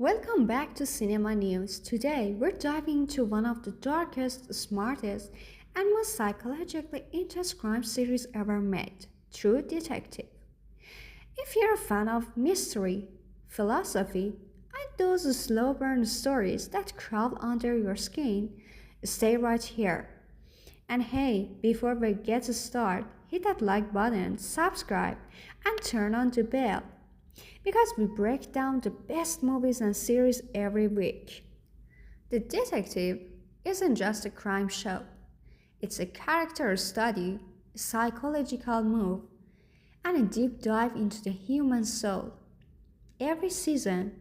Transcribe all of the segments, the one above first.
Welcome back to Cinema News. Today, we're diving into one of the darkest, smartest, and most psychologically intense crime series ever made, True Detective. If you're a fan of mystery, philosophy, and those slow burn stories that crawl under your skin, stay right here. And hey, before we get started, hit that like button, subscribe, and turn on the bell because we break down the best movies and series every week. The Detective isn't just a crime show, it's a character study, a psychological move, and a deep dive into the human soul. Every season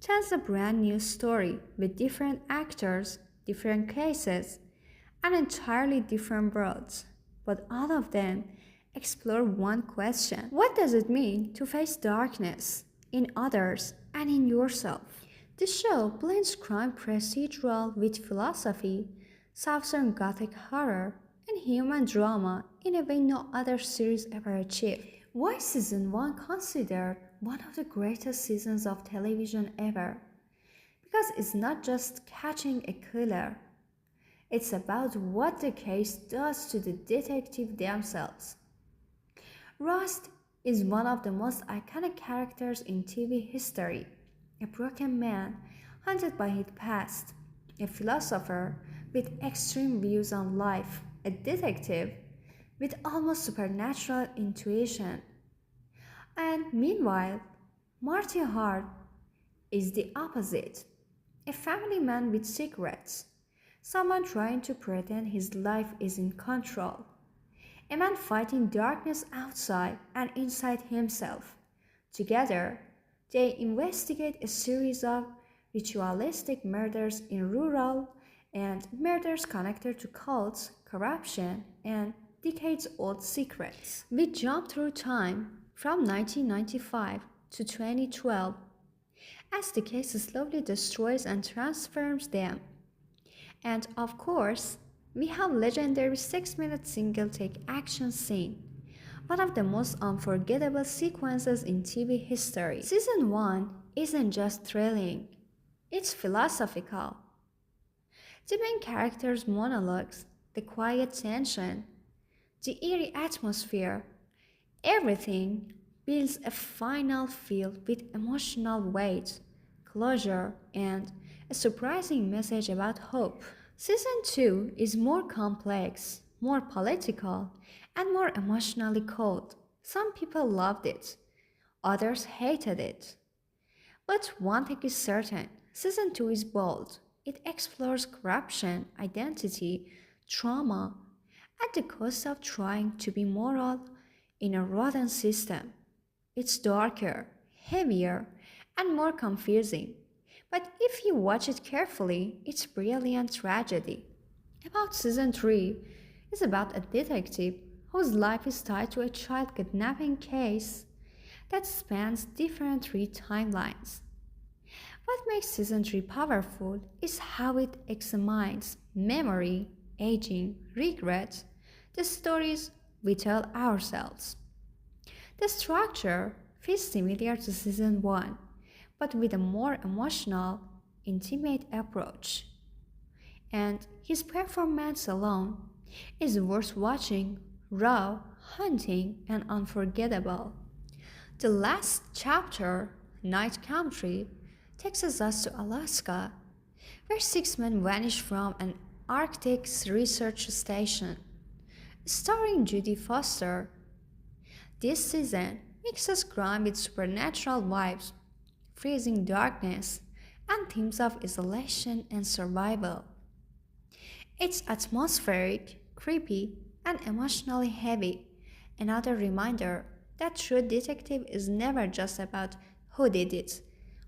tells a brand new story with different actors, different cases, and entirely different worlds, but all of them explore one question: what does it mean to face darkness in others and in yourself? The show blends crime procedural with philosophy, southern gothic horror, and human drama in a way no other series ever achieved. Why season 1 considered one of the greatest seasons of television ever? Because it's not just catching a killer, it's about what the case does to the detective themselves. Rust is one of the most iconic characters in TV history, a broken man haunted by his past, a philosopher with extreme views on life, a detective with almost supernatural intuition. And meanwhile, Marty Hart is the opposite, a family man with secrets, someone trying to pretend his life is in control. A man fighting darkness outside and inside himself. Together, they investigate a series of ritualistic murders in rural and murders connected to cults, corruption, and decades-old secrets. We jump through time from 1995 to 2012 as the case slowly destroys and transforms them. And of course, we have legendary 6-minute single-take action scene, one of the most unforgettable sequences in TV history. Season 1 isn't just thrilling, it's philosophical. The main character's monologues, the quiet tension, the eerie atmosphere, everything builds a final feel with emotional weight, closure, and a surprising message about hope. Season 2 is more complex, more political, and more emotionally cold. Some people loved it, others hated it. But one thing is certain: Season 2 is bold. It explores corruption, identity, trauma, at the cost of trying to be moral in a rotten system. It's darker, heavier, and more confusing. But if you watch it carefully, it's brilliant tragedy. About Season 3 is about a detective whose life is tied to a child kidnapping case that spans different three timelines. What makes Season 3 powerful is how it examines memory, aging, regret, the stories we tell ourselves. The structure feels similar to Season 1, but with a more emotional, intimate approach. And his performance alone is worth watching, raw, haunting, and unforgettable. The last chapter, Night Country, takes us to Alaska, where 6 men vanish from an Arctic research station. Starring Judy Foster, this season mixes crime with supernatural vibes, freezing darkness, and themes of isolation and survival. It's atmospheric, creepy, and emotionally heavy, another reminder that True Detective is never just about who did it,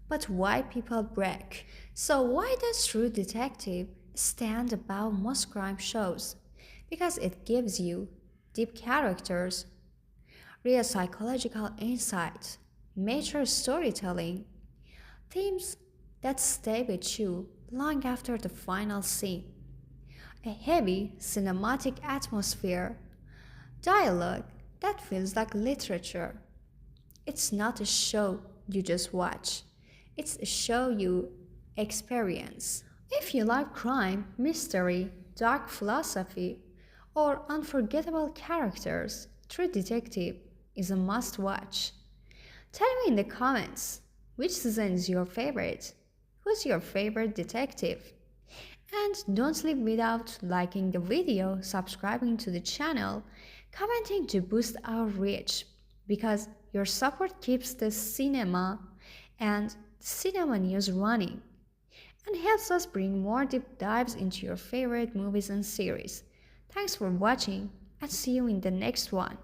but why people break. So why does True Detective stand above most crime shows? Because it gives you deep characters, real psychological insight, mature storytelling, themes that stay with you long after the final scene, a heavy cinematic atmosphere, dialogue that feels like literature. It's not a show you just watch. It's a show you experience. If you like crime, mystery, dark philosophy, or unforgettable characters, True Detective is a must watch. Tell me in the comments which season is your favorite? Who's your favorite detective? And don't leave without liking the video, subscribing to the channel, commenting to boost our reach because your support keeps the cinema and cinema news running and helps us bring more deep dives into your favorite movies and series. Thanks for watching and see you in the next one.